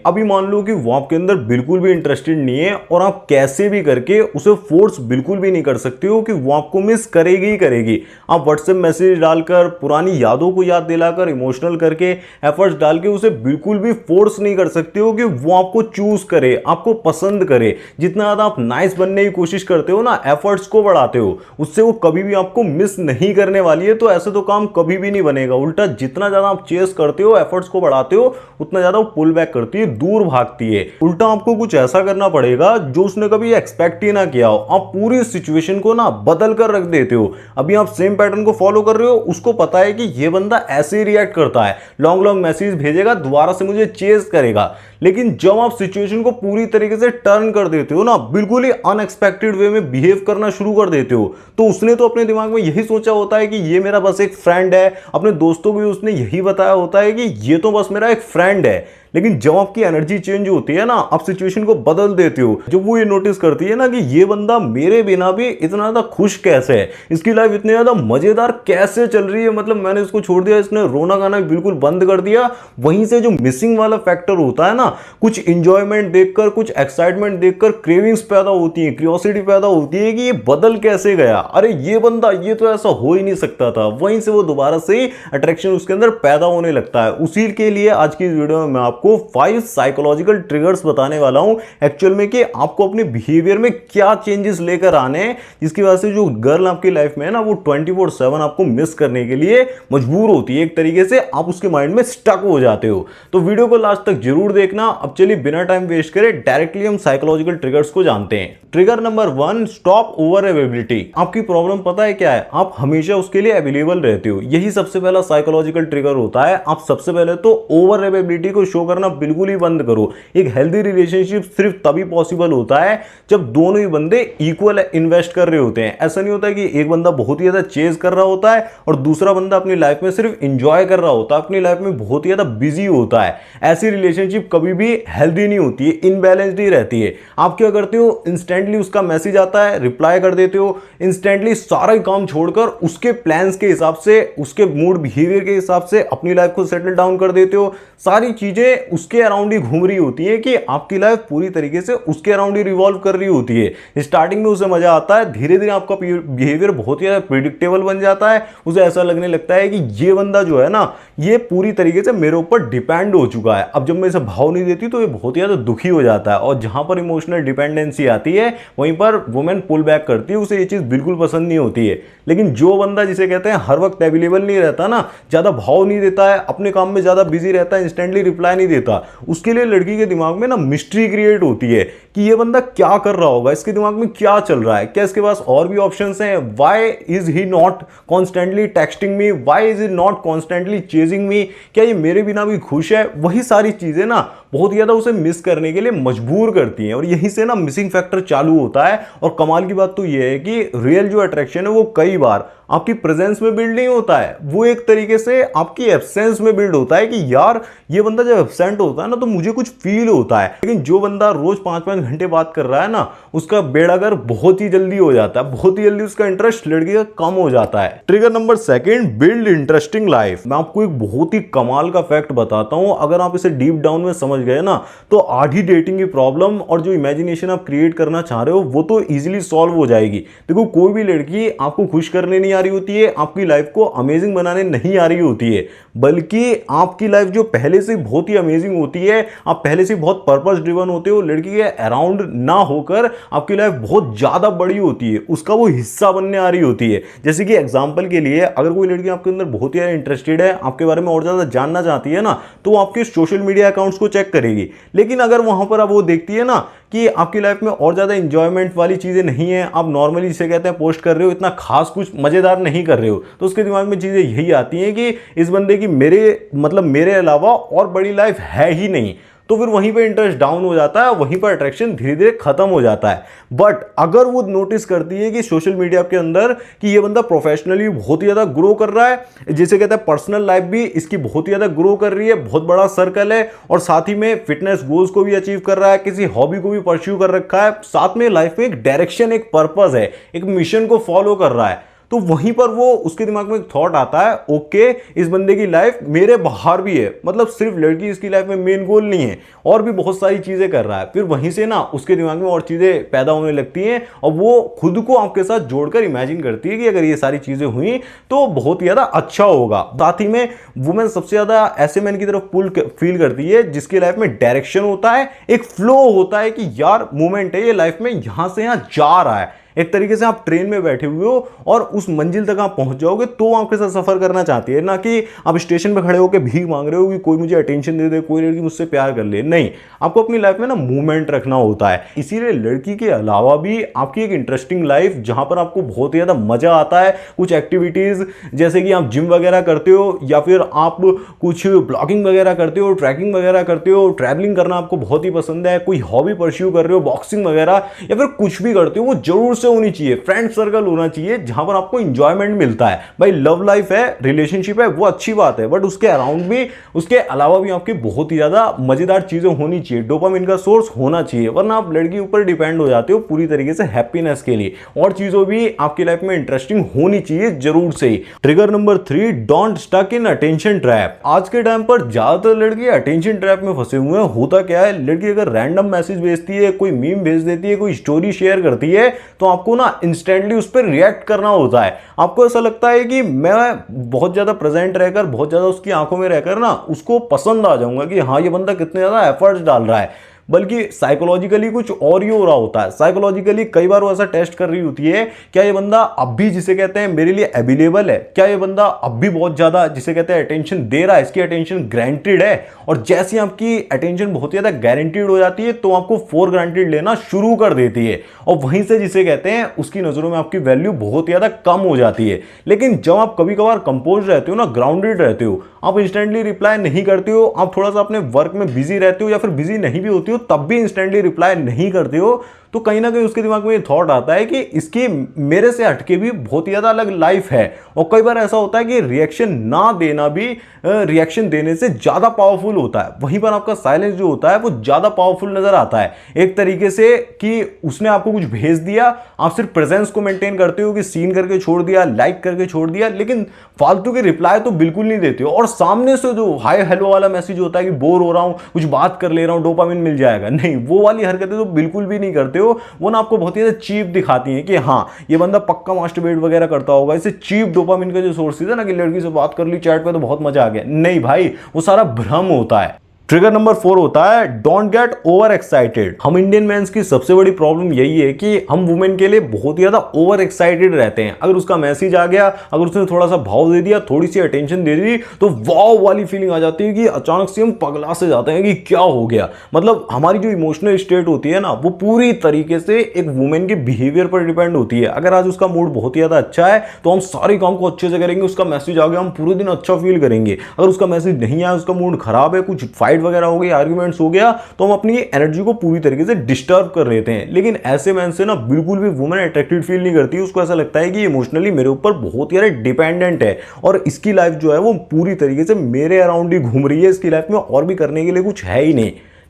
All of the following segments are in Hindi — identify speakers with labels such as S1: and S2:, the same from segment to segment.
S1: अभी मान लो कि वो आपके अंदर बिल्कुल भी इंटरेस्टेड नहीं है और आप कैसे भी करके उसे फोर्स बिल्कुल भी नहीं कर सकते हो कि वो आपको मिस करेगी ही करेगी। आप व्हाट्सएप मैसेज डालकर, पुरानी यादों को याद दिलाकर, इमोशनल करके, एफर्ट्स डाल के उसे बिल्कुल भी फोर्स नहीं कर सकते हो कि वो आपको चूज करे, आपको पसंद करे। जितना ज्यादा आप नाइस बनने की कोशिश करते हो ना, एफर्ट्स को बढ़ाते हो, उससे वो कभी भी आपको मिस नहीं करने वाली है। तो ऐसे तो काम कभी भी नहीं बनेगा। उल्टा जितना ज्यादा आप चेस करते हो, एफर्ट्स को बढ़ाते हो, उतना ज्यादा वो पुल बैक करती है, दूर भागती है। उल्टा आपको कुछ ऐसा करना पड़ेगा जो उसने कभी एक्सपेक्ट ही ना किया हो। आप पूरी सिचुएशन को ना बदल कर रख देते हो। अभी आप सेम पैटर्न को फॉलो कर रहे हो, उसको पता है कि ये बंदा ऐसे ही रिएक्ट करता है, लॉन्ग लॉन्ग मैसेज भेजेगा, दोबारा से मुझे चेस करेगा। लेकिन जब आप सिचुएशन को पूरी तरीके से टर्न कर देते हो ना, बिल्कुल ही अनएक्सपेक्टेड वे में बिहेव करना शुरू कर देते हो, तो उसने तो अपने दिमाग में यही सोचा होता है कि ये मेरा बस एक फ्रेंड है। अपने दोस्तों को भी उसने यही बताया होता है कि ये तो बस मेरा एक फ्रेंड है। लेकिन जब आपकी एनर्जी चेंज होती है ना, आप सिचुएशन को बदल देते हो, जब वो ये नोटिस करती है ना कि ये बंदा मेरे बिना भी इतना ज्यादा खुश कैसे है, इसकी लाइफ इतनी ज्यादा मजेदार कैसे चल रही है, मतलब मैंने इसको छोड़ दिया, इसने रोना गाना बिल्कुल बंद कर दिया। वहीं से जो मिसिंग वाला फैक्टर होता है ना, कुछ इंजॉयमेंट देखकर, कुछ एक्साइटमेंट देखकर क्रेविंग्स पैदा होती है, क्यूरियोसिटी पैदा होती है कि ये बदल कैसे गया, अरे ये बंदा, ये तो ऐसा हो ही नहीं सकता था। वहीं से वो दोबारा से अट्रैक्शन उसके अंदर पैदा होने लगता है। उसी के लिए आज की वीडियो में मैं आपको 5 साइकोलॉजिकल ट्रिगर्स बताने वाला हूं एक्चुअल में, कि आपको अपने बिहेवियर में क्या चेंजेस लेकर आने हैं, जिसकी वजह से जो गर्ल आपकी लाइफ में है ना, वो 24/7 आपको मिस करने के लिए मजबूर होती है। एक तरीके से आप उसके माइंड में स्टक हो जाते हो। तो वीडियो को लास्ट तक जरूर देखना। अब चलिए बिना टाइम वेस्ट करे डायरेक्टली हम साइकोलॉजिकल ट्रिगर्स को जानते हैं। Trigger number 1, stop over availability. आपकी प्रॉब्लम पता है क्या है? आप हमेशा उसके लिए अवेलेबल रहते हो। यही सबसे पहला साइकोलॉजिकल ट्रिगर होता है। आप सबसे पहले तो ओवर अवेलेबिलिटी को शो करना बिल्कुल ही बंद करो। एक हेल्दी रिलेशनशिप सिर्फ तभी पॉसिबल होता है जब दोनों ही बंदे इक्वल इन्वेस्ट कर रहे होते हैं। ऐसा नहीं होता कि एक बंदा बहुत ही ज्यादा चेज कर रहा होता है और दूसरा बंदा अपनी लाइफ में सिर्फ इंजॉय कर रहा होता है, अपनी लाइफ में बहुत ही ज्यादा बिजी होता है। ऐसी रिलेशनशिप कभी भी हेल्दी नहीं होती है, इनबैलेंस्ड ही रहती है। आप क्या करते हो, इंस्टेंटली उसका मैसेज आता है, रिप्लाई कर देते हो, इंस्टेंटली सारा ही काम छोड़कर उसके प्लान्स के हिसाब से, उसके मूड बिहेवियर के हिसाब से अपनी लाइफ को सेटल डाउन कर देते हो। सारी चीजें उसके अराउंड ही घूम रही होती है कि आपकी लाइफ पूरी तरीके से उसके अराउंड ही रिवॉल्व कर रही होती है। स्टार्टिंग में उसे मजा आता है, धीरे धीरे आपका बिहेवियर बहुत ही ज्यादा प्रिडिक्टेबल बन जाता है। उसे ऐसा लगने लगता है कि ये बंदा जो है ना, ये पूरी तरीके से मेरे ऊपर डिपेंड हो चुका है। अब जब मैं इसे भाव नहीं देती तो ये बहुत ही ज्यादा दुखी हो जाता है। और जहां पर इमोशनल डिपेंडेंसी आती है वहीं पर वुमेन पुल बैक करती है, उसे ये चीज बिल्कुल पसंद नहीं होती है। लेकिन जो बंदा, जिसे कहते हैं हर वक्त अवेलेबल नहीं रहता ना, ज्यादा भाव नहीं देता है, अपने काम में ज्यादा बिजी रहता है, इंस्टेंटली रिप्लाई नहीं देता, उसके लिए लड़की के दिमाग में ना मिस्ट्री क्रिएट होती है कि ये बंदा क्या कर रहा होगा, इसके दिमाग में क्या चल रहा है, क्या इसके पास और भी ऑप्शंस हैं, why is he not constantly texting me, why is he not constantly chasing me, क्या ये मेरे बिना भी खुश है। वही सारी चीजें ना बहुत ज्यादा उसे मिस करने के लिए मजबूर करती हैं और यहीं से ना मिसिंग फैक्टर चालू होता है। और कमाल की बात तो यह है कि रियल जो अट्रैक्शन है वो कई बार आपकी प्रेजेंस में बिल्ड नहीं होता है, वो एक तरीके से आपकी एब्सेंस में बिल्ड होता है कि यार ये बंदा जब एब्सेंट होता है ना तो मुझे कुछ फील होता है। लेकिन जो बंदा रोज 5-5 घंटे बात कर रहा है ना, उसका बेड़ागर बहुत ही जल्दी हो जाता है, बहुत ही जल्दी उसका इंटरेस्ट लड़की का कम हो जाता है। Trigger number 2, build interesting life. मैं आपको एक बहुत ही कमाल का फैक्ट बताता हूं, अगर आप इसे डीप डाउन में समझ गए ना तो आधी डेटिंग की प्रॉब्लम और जो इमेजिनेशन आप क्रिएट करना चाह रहे हो वो तो इजीली सॉल्व हो जाएगी। देखो, कोई भी लड़की आपको खुश करने नहीं आ रही होती है, आपकी लाइफ को अमेजिंग बनाने नहीं आ रही होती है, बल्कि आपकी लाइफ जो पहले से बहुत ही अमेजिंग होती है, आप पहले से बहुत पर्पस ड्रिवन होते हो, लड़की के अराउंड ना होकर आपकी लाइफ बहुत ज्यादा बड़ी होती है, उसका वो हिस्सा बनने आ रही होती है। जैसे कि एग्जांपल के लिए, अगर कोई लड़की आपके अंदर बहुत ही इंटरेस्टेड है, आपके बारे में और ज्यादा जानना चाहती है ना, तो वो आपके सोशल मीडिया अकाउंट्स को चेक करेगी। लेकिन अगर वहां पर अब वो देखती है ना कि आपकी लाइफ में और ज्यादा इंजॉयमेंट वाली चीजें नहीं है, आप नॉर्मली जिसे कहते हैं पोस्ट कर रहे हो, इतना खास कुछ मजेदार नहीं कर रहे हो, तो उसके दिमाग में चीजें यही आती हैं कि इस बंदे की मेरे अलावा और बड़ी लाइफ है ही नहीं। तो फिर वहीं पे इंटरेस्ट डाउन हो जाता है, वहीं पर अट्रैक्शन धीरे धीरे खत्म हो जाता है। बट अगर वो नोटिस करती है कि सोशल मीडिया के अंदर कि ये बंदा प्रोफेशनली बहुत ही ज्यादा ग्रो कर रहा है, जिसे कहते हैं पर्सनल लाइफ भी इसकी बहुत ही ज्यादा ग्रो कर रही है, बहुत बड़ा सर्कल है, और साथ ही में फिटनेस गोल्स को भी अचीव कर रहा है, किसी हॉबी को भी परस्यू कर रखा है, साथ में लाइफ में एक डायरेक्शन, एक पर्पस है, एक मिशन को फॉलो कर रहा है, तो वहीं पर वो उसके दिमाग में एक थॉट आता है, ओके इस बंदे की लाइफ मेरे बाहर भी है, मतलब सिर्फ लड़की इसकी लाइफ में मेन गोल नहीं है, और भी बहुत सारी चीजें कर रहा है। फिर वहीं से ना उसके दिमाग में और चीजें पैदा होने लगती हैं और वो खुद को आपके साथ जोड़कर इमेजिन करती है कि अगर ये सारी चीजें हुई तो बहुत ही ज्यादा अच्छा होगा। साथ ही में वुमेन सबसे ज्यादा ऐसे मैन की तरफ पुल फील करती है जिसकी लाइफ में डायरेक्शन होता है, एक फ्लो होता है कि यार मूवमेंट है, ये लाइफ में यहां से यहां जा रहा है। एक तरीके से आप ट्रेन में बैठे हुए हो और उस मंजिल तक आप पहुंच जाओगे तो आपके साथ सफर करना चाहती है, ना कि आप स्टेशन पे खड़े होकर भीख मांग रहे हो कि कोई मुझे अटेंशन दे दे, कोई लड़की मुझसे प्यार कर ले। नहीं, आपको अपनी लाइफ में ना मूवमेंट रखना होता है। इसीलिए लड़की के अलावा भी आपकी एक इंटरेस्टिंग लाइफ जहां पर आपको बहुत ही ज्यादा मजा आता है, कुछ एक्टिविटीज जैसे कि आप जिम वगैरह करते हो या फिर आप कुछ ब्लॉगिंग वगैरह करते हो, ट्रैकिंग वगैरह करते हो, ट्रैवलिंग करना आपको बहुत ही पसंद है, कोई हॉबी परस्यू कर रहे हो, बॉक्सिंग वगैरह या फिर कुछ भी करते हो, वो जरूर से होनी चाहिए। फ्रेंड सर्कल होना चाहिए जहां पर आपको इंजॉयमेंट मिलता है। भाई लव लाइफ है, रिलेशनशिप है, वो अच्छी बात है, बट उसके अराउंड भी, उसके अलावा भी आपकी बहुत ही ज्यादा मजेदार चीजें होनी चाहिए, डोपामिन का सोर्स होना चाहिए, वरना आप लड़की ऊपर डिपेंड हो जाते हो पूरी तरीके से हैप्पीनेस के लिए। और चीजों भी आपकी लाइफ में इंटरेस्टिंग होनी चाहिए जरूर से। Trigger number 3, don't stuck in attention trap. आज के टाइम पर ज्यादातर लड़की अटेंशन ट्रैप में फंसे हुए हैं। होता क्या है, लड़की अगर रैंडम मैसेज भेजती है, कोई मीम भेज देती है, कोई स्टोरी शेयर करती है, तो आपको ना इंस्टेंटली उस पर रिएक्ट करना होता है। आपको ऐसा लगता है कि मैं बहुत ज्यादा प्रेजेंट रहकर, बहुत ज्यादा उसकी आंखों में रहकर ना उसको पसंद आ जाऊंगा कि हाँ ये बंदा कितने ज्यादा एफर्ट्स डाल रहा है, बल्कि साइकोलॉजिकली कुछ और ही हो रहा होता है। साइकोलॉजिकली कई बार वो ऐसा टेस्ट कर रही होती है, क्या ये बंदा अब भी जिसे कहते हैं मेरे लिए अवेलेबल है, क्या ये बंदा अब भी बहुत ज्यादा जिसे कहते हैं अटेंशन दे रहा है, इसकी अटेंशन ग्रांटेड है। और जैसे आपकी अटेंशन बहुत ज्यादा गारंटीड हो जाती है तो आपको फॉर ग्रांटेड लेना शुरू कर देती है, और वहीं से जिसे कहते हैं उसकी नजरों में आपकी वैल्यू बहुत ज्यादा कम हो जाती है। लेकिन जब आप कभी कभार कंपोज रहते हो ना, ग्राउंडेड रहते हो, आप इंस्टेंटली रिप्लाई नहीं करते हो, आप थोड़ा सा अपने वर्क में बिजी रहते हो या फिर बिजी नहीं भी होती हो तब भी इंस्टेंटली रिप्लाई नहीं करते हो, तो कहीं ना कहीं उसके दिमाग में ये थॉट आता है कि इसकी मेरे से हटके भी बहुत ही ज्यादा अलग लाइफ है। और कई बार ऐसा होता है कि रिएक्शन ना देना भी रिएक्शन देने से ज्यादा पावरफुल होता है। वहीं पर आपका साइलेंस जो होता है वो ज्यादा पावरफुल नजर आता है, एक तरीके से कि उसने आपको कुछ भेज दिया, आप सिर्फ प्रेजेंस को मेंटेन करते हो कि सीन करके छोड़ दिया, लाइक करके छोड़ दिया, लेकिन फालतू के रिप्लाई तो बिल्कुल नहीं देते हो। और सामने से जो हाय हेलो वाला मैसेज होता है कि बोर हो रहा हूं, कुछ बात कर ले रहा हूं, डोपामिन मिल जाएगा, नहीं, वो वाली हरकतें तो बिल्कुल भी नहीं करते हो। वो ना आपको बहुत ही चीप दिखाती हैं कि हाँ ये बंदा पक्का मास्टरबेट वगैरह करता होगा, इसे चीप डोपामिन का जो सोर्स है ना कि लड़की से बात कर ली चैट पे तो बहुत मजा आ गया, नहीं भाई, वो सारा भ्रम होता है। ट्रिगर नंबर 4 होता है डोंट गेट ओवर एक्साइटेड। हम इंडियन मेंस की सबसे बड़ी प्रॉब्लम यही है कि हम वुमेन के लिए बहुत ही ज्यादा ओवर एक्साइटेड रहते हैं। अगर उसका मैसेज आ गया, अगर उसने थोड़ा सा भाव दे दिया, थोड़ी सी अटेंशन दे दी, तो वाव वाली फीलिंग आ जाती है कि अचानक से हम पगला से जाते हैं कि क्या हो गया। मतलब हमारी जो इमोशनल स्टेट होती है ना, वो पूरी तरीके से एक वुमेन के बिहेवियर पर डिपेंड होती है। अगर आज उसका मूड बहुत ही ज्यादा अच्छा है तो हम सारे काम को अच्छे से करेंगे, उसका मैसेज आ गया हम पूरे दिन अच्छा फील करेंगे। अगर उसका मैसेज नहीं आया, उसका मूड खराब है, कुछ फाइट वगैरह हो गई, आर्ग्यूमेंट्स हो गया, तो हम अपनी एनर्जी को पूरी तरीके से डिस्टर्ब कर लेते हैं। लेकिन ऐसे मैन से ना बिल्कुल भी वुमेन अट्रैक्टेड फील नहीं करती। उसको ऐसा लगता है कि इमोशनली मेरे ऊपर बहुत ही डिपेंडेंट है और इसकी लाइफ जो है वो पूरी तरीके से मेरे अराउंड ही घूम रही है, इसकी लाइफ में और भी करने के लिए कुछ है ही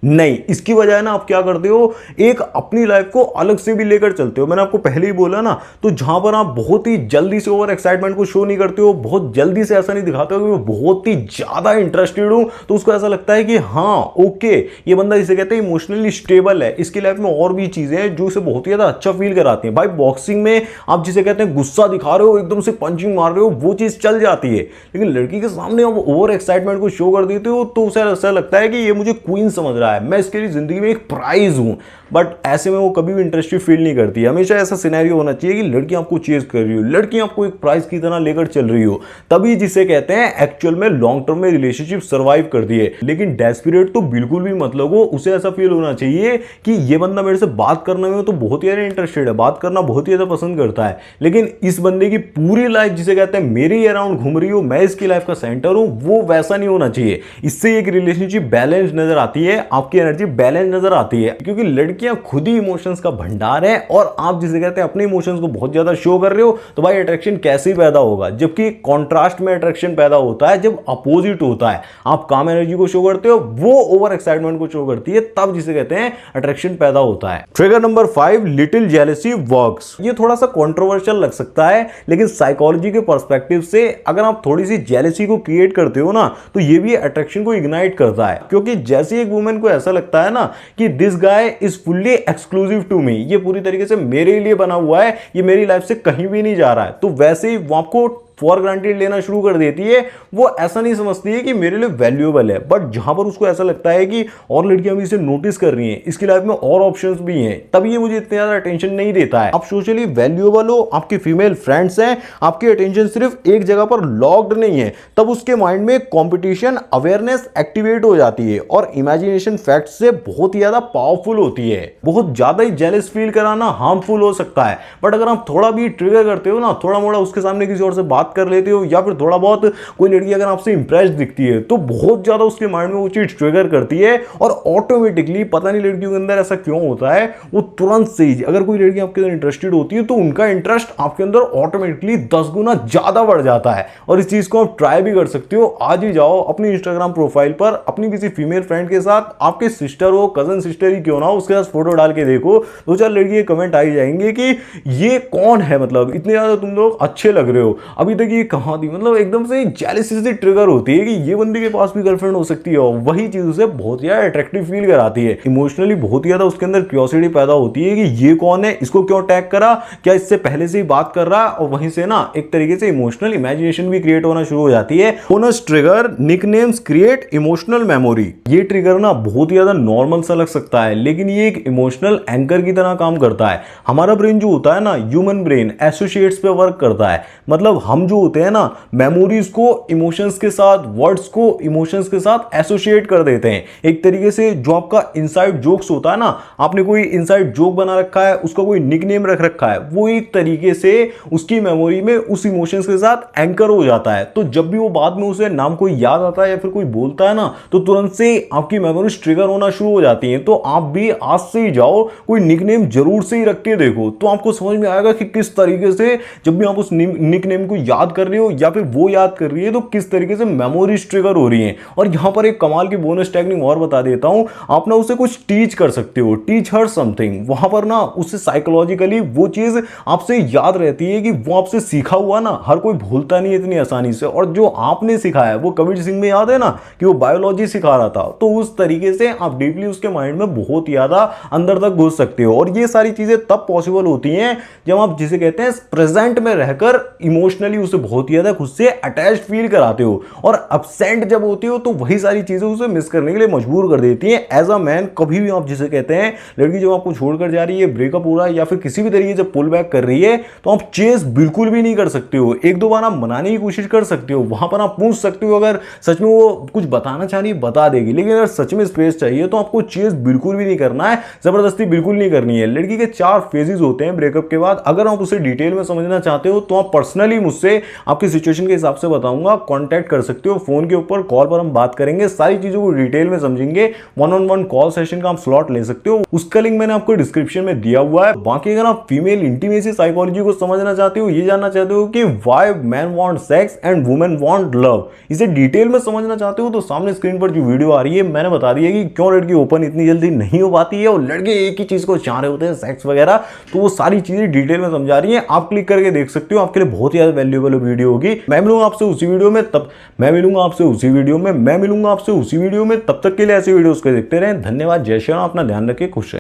S1: नहीं। इसकी वजह ना आप क्या करते हो, एक अपनी लाइफ को अलग से भी लेकर चलते हो। मैंने आपको पहले ही बोला ना, तो जहां पर आप बहुत ही जल्दी से ओवर एक्साइटमेंट को शो नहीं करते हो, बहुत जल्दी से ऐसा नहीं दिखाते हो कि मैं बहुत ही ज्यादा इंटरेस्टेड हूं, तो उसको ऐसा लगता है कि हाँ ओके ये बंदा जिसे कहते हैं इमोशनली स्टेबल है, इसकी लाइफ में और भी चीजें हैं जो उसे बहुत ही ज्यादा अच्छा फील कराती हैं। भाई बॉक्सिंग में आप जिसे कहते हैं गुस्सा दिखा रहे हो, एकदम से पंचिंग मार रहे हो, वो चीज चल जाती है, लेकिन लड़की के सामने आप ओवर एक्साइटमेंट को शो कर देते हो तो उसे ऐसा लगता है कि ये मुझे क्वीन समझ रहा है, मैं इसके लिए जिंदगी में एक प्राइज हूं। बट ऐसे में वो कभी भी इंटरेस्टेड फील नहीं करती। हमेशा ऐसा सिनेरियो होना चाहिए कि लड़की आपको चेज कर रही हो, लड़की आपको एक प्राइज की तरह लेकर चल रही हो, तभी जिसे कहते हैं एक्चुअल में लॉन्ग टर्म में रिलेशनशिप सर्वाइव करती है। लेकिन डेस्परेट तो बिल्कुल भी मत लगो, उसे ऐसा फील होना चाहिए कि ये बंदा मेरे से बात करने में तो बहुत ही ज्यादा इंटरेस्टेड है, बात करना बहुत ही ज्यादा पसंद करता है, लेकिन इस बंदे की पूरी लाइफ जिसे कहते हैं मेरे ही अराउंड घूम रही हो, मैं इसकी लाइफ का सेंटर हूं, वो वैसा नहीं होना चाहिए। इससे एक रिलेशनशिप बैलेंस नजर आती है, आपकी एनर्जी बैलेंस नजर आती है, क्योंकि लड़कियां खुद ही इमोशंस का भंडार है और आप जिसे कहते हैं अपने इमोशंस को बहुत ज्यादा शो कर रहे हो, तो भाई अट्रैक्शन कैसे पैदा होगा। जबकि कॉन्ट्रास्ट में अट्रैक्शन पैदा होता है जब अपोजिट होता है, आप काम एनर्जी को शो करते हो, वो ओवर एक्साइटमेंट को शो करती है, तब जिसे कहते हैं अट्रैक्शन पैदा होता है। Trigger number 5, little jealousy works. ये थोड़ा सा कंट्रोवर्शियल लग सकता है, लेकिन साइकोलॉजी के पर्सपेक्टिव से अगर आप थोड़ी सी जेलसी को क्रिएट करते हो ना, तो ये भी अट्रैक्शन को इग्नाइट करता है। क्योंकि जैसे एक वुमेन को ऐसा लगता है ना कि this guy is fully exclusive to me, ये पूरी तरीके से मेरे लिए बना हुआ है, ये मेरी लाइफ से कहीं भी नहीं जा रहा है, तो वैसे ही वो आपको फॉर ग्रांटेड लेना शुरू कर देती है। वो ऐसा नहीं समझती है कि मेरे लिए वैल्यूएबल है, बट जहां पर उसको ऐसा लगता है कि और लड़कियां भी इसे नोटिस कर रही हैं, इसकी लाइफ में और ऑप्शंस भी हैं, तभी ये मुझे इतने ज्यादा अटेंशन नहीं देता है। आप सोशली वैल्यूएबल हो, आपके फीमेल फ्रेंड्स हैं, आपकी अटेंशन सिर्फ एक जगह पर लॉक्ड नहीं है, तब उसके माइंड में कॉम्पिटिशन अवेयरनेस एक्टिवेट हो जाती है और इमेजिनेशन फैक्ट से बहुत ही ज्यादा पावरफुल होती है। बहुत ज्यादा ही जेलस फील कराना हार्मफुल हो सकता है, बट अगर आप थोड़ा भी ट्रिगर करते हो ना, थोड़ा मोड़ा उसके सामने किसी और से बात कर लेते हो, या फिर थोड़ा बहुत कोई लड़की अगर आपसे इंप्रेस्ड दिखती है, तो बहुत ज्यादा उसके माइंड में वो चीज ट्रिगर करती है और ऑटोमेटिकली, पता नहीं लड़कियों के अंदर ऐसा क्यों होता है, वो तुरंत से ही अगर कोई लड़की आपके अंदर इंटरेस्टेड होती है, तो उनका इंटरेस्ट आपके अंदर ऑटोमेटिकली 10 गुना ज्यादा बढ़ जाता है। और इस चीज को आप ट्राई भी कर सकते हो। आज ही जाओ अपनी इंस्टाग्राम प्रोफाइल पर अपनी किसी फीमेल फ्रेंड के साथ, आपके सिस्टर हो, कजन सिस्टर ही क्यों ना हो, उसके साथ फोटो डाल के देखो, 2-4 लड़की कमेंट आ ही जाएंगे कि ये कौन है, मतलब इतने ज्यादा तुम लोग अच्छे लग रहे हो, अभी तक ये कहां थी। मतलब एकदम से जेलसी से ट्रिगर होती है कि ये बंदे के पास भी गर्लफ्रेंड हो सकती है, और वही चीज उसे बहुत ज्यादा अट्रैक्टिव फील कराती है। इमोशनली बहुत ज्यादा उसके अंदर क्यूरियोसिटी पैदा होती है कि ये कौन है, इसको क्यों टैग करा, क्या इससे पहले से ही बात कर रहा है, और वहीं से ना एक तरीके से इमोशनल इमेजिनेशन भी क्रिएट होना शुरू हो जाती है। Bonus trigger, nicknames create emotional memory. ये ट्रिगर ना बहुत ज्यादा नॉर्मल सा लग सकता है, लेकिन ये एक इमोशनल एंकर की तरह काम करता है। हमारा ब्रेन जो होता है ना, ह्यूमन ब्रेन एसोसिएट्स पे वर्क करता है। मतलब हम जो होते हैं ना, मेमोरीज को इमोशंस के साथ, वर्ड्स को इमोशंस के साथ एसोसिएट कर देते हैं। एक तरीके से जो आपका इनसाइड जोक्स होता है ना, आपने कोई इनसाइड जोक बना रखा है, उसका कोई निकनेम रख रखा है, वो एक तरीके से उसकी मेमोरी में उस इमोशंस के साथ एंकर हो जाता है। तो जब भी वो बाद में उसे नाम कोई याद आता है या फिर कोई बोलता है ना, तो तुरंत से आपकी मेमोरीज ट्रिगर होना शुरू हो जाती हैं। तो आप भी आज से ही जाओ, कोई निकनेम जरूर से ही रख के देखो, तो आपको समझ में आएगा कि किस तरीके से जब भी आप उस निकनेम को याद कर रहे हो या फिर वो याद कर रही है, तो किस तरीके से मेमोरीज ट्रिगर हो रही हैं। और यहां पर एक कमाल की बोनस टेक्निक और बता देता हूं, आप ना उसे कुछ टीच कर सकते हो, टीच हर समथिंग। वहां पर ना उससे साइकोलॉजिकली वो चीज आपसे याद रहती है कि वो आपसे सीखा हुआ ना हर कोई भूलता नहीं इतनी आसानी से, और जो आपने सिखाया है, वो कबीर सिंह में याद है ना कि वो बायोलॉजी सिखा रहा था, तो उस तरीके से आप डीपली उसके माइंड में बहुत ज्यादा अंदर तक घुस सकते हो। और ये सारी चीजें तब पॉसिबल होती हैं जब आप जिसे कहते हैं प्रेजेंट में रहकर इमोशनली उसे बहुत ज्यादा खुद से अटैच्ड फील कराते हो, और अपसेंट जब होते हो तो वही सारी चीजें उसे मिस करने के लिए मजबूर कर देती हैं। एज अ मैन कभी भी आप जिसे कहते हैं, लड़की जब आपको छोड़कर जा रही है, ब्रेकअप हो रहा है या फिर किसी भी तरीके से पुल बैक कर रही है, तो आप चेस बिल्कुल भी नहीं कर सकते हो। 1-2 बार आप मनाने की कोशिश कर सकते हो, वहां पर आप पूछ सकते हो, अगर सच में वो कुछ बताना चाह रही है बता देगी, लेकिन अगर सच में स्पेस चाहिए तो आपको चेस बिल्कुल भी नहीं करना है, जबरदस्ती बिल्कुल नहीं करनी है। लड़की के 4 फेजेस होते हैं ब्रेकअप के बाद। अगर आप उसे डिटेल में समझना चाहते हो तो आप पर्सनली मुझसे आपकी सिचुएशन के हिसाब से बताऊंगा, कांटेक्ट कर सकते हो फोन के ऊपर, कॉल पर हम बात करेंगे, सारी चीजों को डिटेल में समझेंगे। 1-on-1 कॉल सेशन का आप स्लॉट ले सकते हो, उसका लिंक मैंने आपको डिस्क्रिप्शन में दिया हुआ है। बाकी अगर आप फीमेल इंटीमेसी साइकोलॉजी को समझना चाहते हो, ये जानना चाहते हो कि why man want sex and women want love, इसे डिटेल में समझना चाहते हो, तो सामने स्क्रीन पर जो वीडियो आ रही है मैंने बता दिया कि क्यों लड़की ओपन इतनी जल्दी नहीं हो पाती है और लड़के एक ही चीज को चाह रहे होते हैं, सेक्स वगैरह। तो वो सारी चीजें डिटेल में समझा रही है, आप क्लिक करके देख सकते हो, आपके लिए बहुत ज्यादा वैल्यूएबल वीडियो होगी। मैं मिलूंगा आपसे उसी वीडियो में, तब तक के लिए ऐसे वीडियोस को देखते रहें। धन्यवाद, जय श्री राम, अपना ध्यान रखें, खुश रहें।